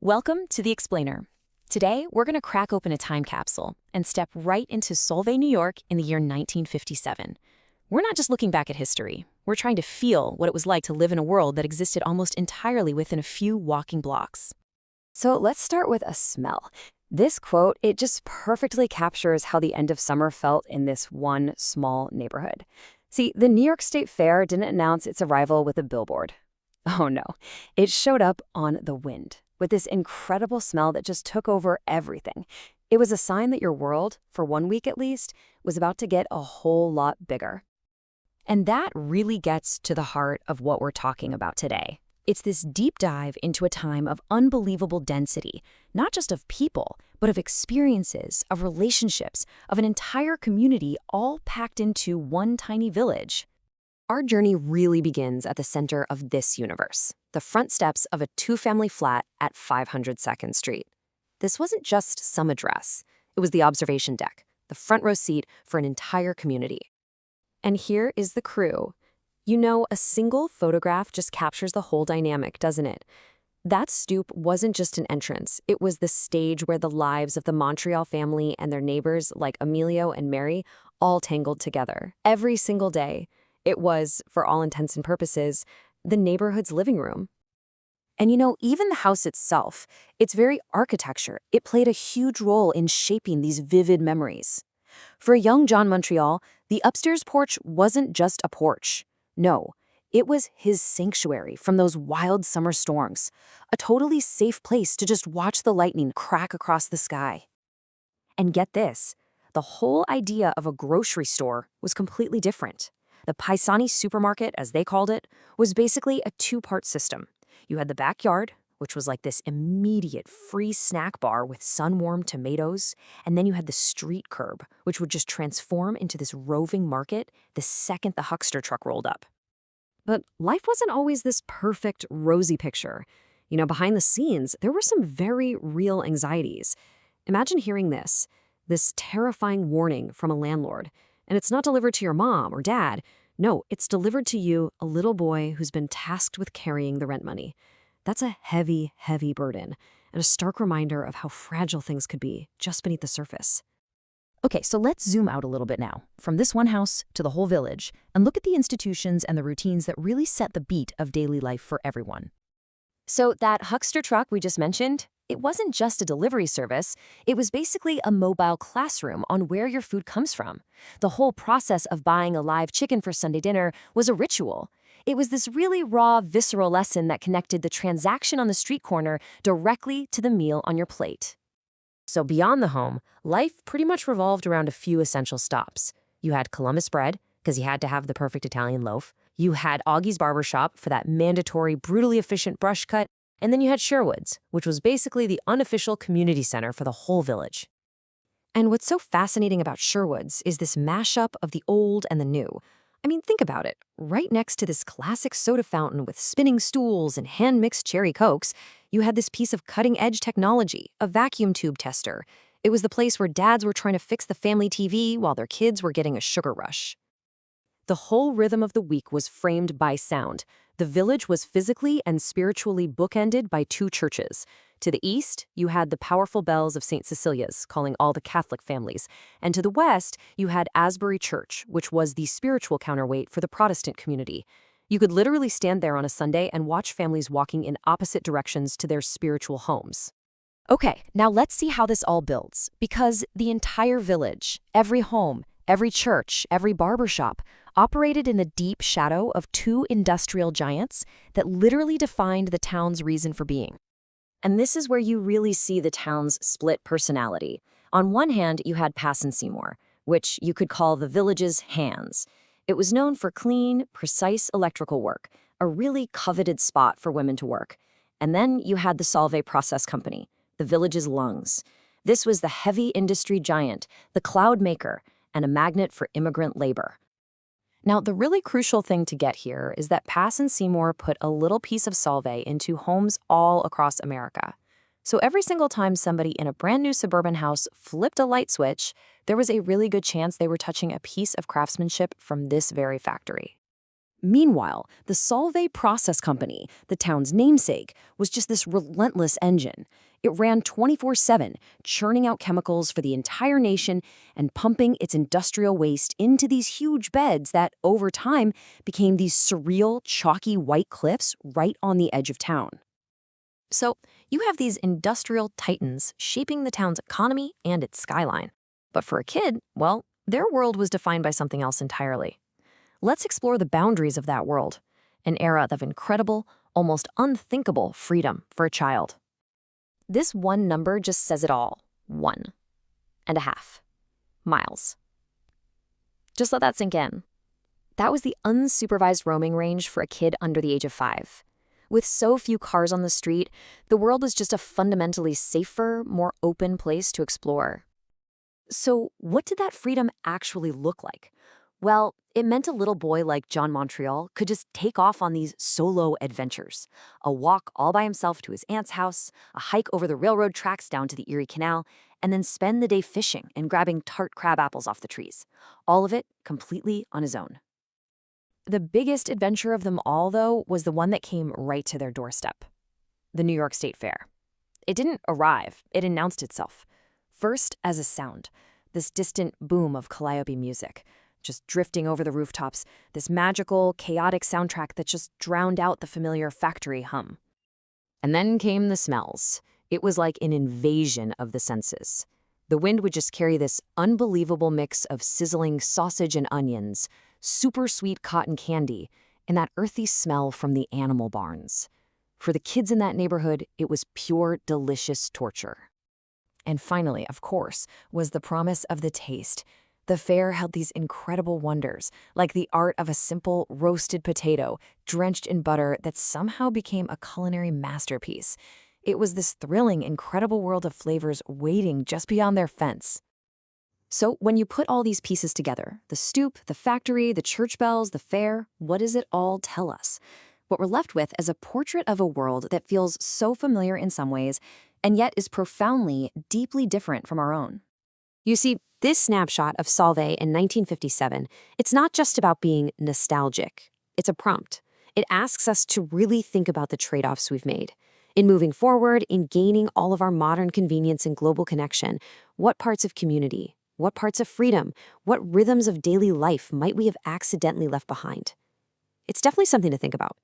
Welcome to The Explainer. Today, we're going to crack open a time capsule and step right into Solvay, New York in the year 1957. We're not just looking back at history. We're trying to feel what it was like to live in a world that existed almost entirely within a few walking blocks. So let's start with a smell. This quote, it just perfectly captures how the end of summer felt in this one small neighborhood. See, the New York State Fair didn't announce its arrival with a billboard. Oh no, it showed up on the wind with this incredible smell that just took over everything. It was a sign that your world, for 1 week at least, was about to get a whole lot bigger. And that really gets to the heart of what we're talking about today. It's this deep dive into a time of unbelievable density, not just of people, but of experiences, of relationships, of an entire community all packed into one tiny village. Our journey really begins at the center of this universe, the front steps of a two-family flat at 500 2nd Street. This wasn't just some address. It was the observation deck, the front row seat for an entire community. And here is the crew. You know, a single photograph just captures the whole dynamic, doesn't it? That stoop wasn't just an entrance. It was the stage where the lives of the Montreal family and their neighbors, like Emilio and Mary, all tangled together. Every single day, it was, for all intents and purposes, the neighborhood's living room. And you know, even the house itself, its very architecture, it played a huge role in shaping these vivid memories. For a young John Montreal, the upstairs porch wasn't just a porch. No, it was his sanctuary from those wild summer storms, a totally safe place to just watch the lightning crack across the sky. And get this, the whole idea of a grocery store was completely different. The paesani supermarket, as they called it, was basically a two-part system. You had the backyard, which was like this immediate free snack bar with sun-warmed tomatoes, and then you had the street curb, which would just transform into this roving market the second the Huckster Truck rolled up. But life wasn't always this perfect, rosy picture. You know, behind the scenes, there were some very real anxieties. Imagine hearing this terrifying warning from a landlord, and it's not delivered to your mom or dad. No, it's delivered to you, a little boy who's been tasked with carrying the rent money. That's a heavy, heavy burden, and a stark reminder of how fragile things could be just beneath the surface. Okay, so let's zoom out a little bit now, from this one house to the whole village, and look at the institutions and the routines that really set the beat of daily life for everyone. So that Huckster Truck we just mentioned, it wasn't just a delivery service. It was basically a mobile classroom on where your food comes from. The whole process of buying a live chicken for Sunday dinner was a ritual. It was this really raw, visceral lesson that connected the transaction on the street corner directly to the meal on your plate. So beyond the home, life pretty much revolved around a few essential stops. You had Columbus bread, because you had to have the perfect Italian loaf. You had Augie's Barbershop for that mandatory, brutally efficient brush cut. And then you had Sherwood's, which was basically the unofficial community center for the whole village. And what's so fascinating about Sherwood's is this mashup of the old and the new. I mean, think about it. Right next to this classic soda fountain with spinning stools and hand-mixed cherry cokes, you had this piece of cutting-edge technology, a vacuum tube tester. It was the place where dads were trying to fix the family TV while their kids were getting a sugar rush. The whole rhythm of the week was framed by sound. The village was physically and spiritually bookended by two churches. To the east, you had the powerful bells of St. Cecilia's, calling all the Catholic families. And to the west, you had Asbury Church, which was the spiritual counterweight for the Protestant community. You could literally stand there on a Sunday and watch families walking in opposite directions to their spiritual homes. Okay, now let's see how this all builds. Because the entire village, every home, every church, every barbershop, operated in the deep shadow of two industrial giants that literally defined the town's reason for being. And this is where you really see the town's split personality. On one hand, you had Pass Seymour, which you could call the village's hands. It was known for clean, precise electrical work, a really coveted spot for women to work. And then you had the Solvay Process Company, the village's lungs. This was the heavy industry giant, the cloud maker, and a magnet for immigrant labor. Now, the really crucial thing to get here is that Pass Seymour put a little piece of Solvay into homes all across America. So every single time somebody in a brand new suburban house flipped a light switch, there was a really good chance they were touching a piece of craftsmanship from this very factory. Meanwhile, the Solvay Process Company, the town's namesake, was just this relentless engine. It ran 24/7, churning out chemicals for the entire nation and pumping its industrial waste into these huge beds that, over time, became these surreal, chalky white cliffs right on the edge of town. So, you have these industrial titans shaping the town's economy and its skyline. But for a kid, well, their world was defined by something else entirely. Let's explore the boundaries of that world, an era of incredible, almost unthinkable freedom for a child. This one number just says it all. 1.5 miles. Just let that sink in. That was the unsupervised roaming range for a kid under the age of 5. With so few cars on the street, the world was just a fundamentally safer, more open place to explore. So, what did that freedom actually look like? Well, it meant a little boy like John Montreal could just take off on these solo adventures. A walk all by himself to his aunt's house, a hike over the railroad tracks down to the Erie Canal, and then spend the day fishing and grabbing tart crab apples off the trees. All of it completely on his own. The biggest adventure of them all, though, was the one that came right to their doorstep. The New York State Fair. It didn't arrive, it announced itself. First as a sound, this distant boom of calliope music, just drifting over the rooftops, this magical, chaotic soundtrack that just drowned out the familiar factory hum. And then came the smells. It was like an invasion of the senses. The wind would just carry this unbelievable mix of sizzling sausage and onions, super sweet cotton candy, and that earthy smell from the animal barns. For the kids in that neighborhood, it was pure, delicious torture. And finally, of course, was the promise of the taste. The fair held these incredible wonders, like the art of a simple roasted potato drenched in butter that somehow became a culinary masterpiece. It was this thrilling, incredible world of flavors waiting just beyond their fence. So when you put all these pieces together, the stoop, the factory, the church bells, the fair, what does it all tell us? What we're left with is a portrait of a world that feels so familiar in some ways, and yet is profoundly, deeply different from our own. You see, this snapshot of Solvay in 1957, it's not just about being nostalgic. It's a prompt. It asks us to really think about the trade-offs we've made. In moving forward, in gaining all of our modern convenience and global connection, what parts of community, what parts of freedom, what rhythms of daily life might we have accidentally left behind? It's definitely something to think about.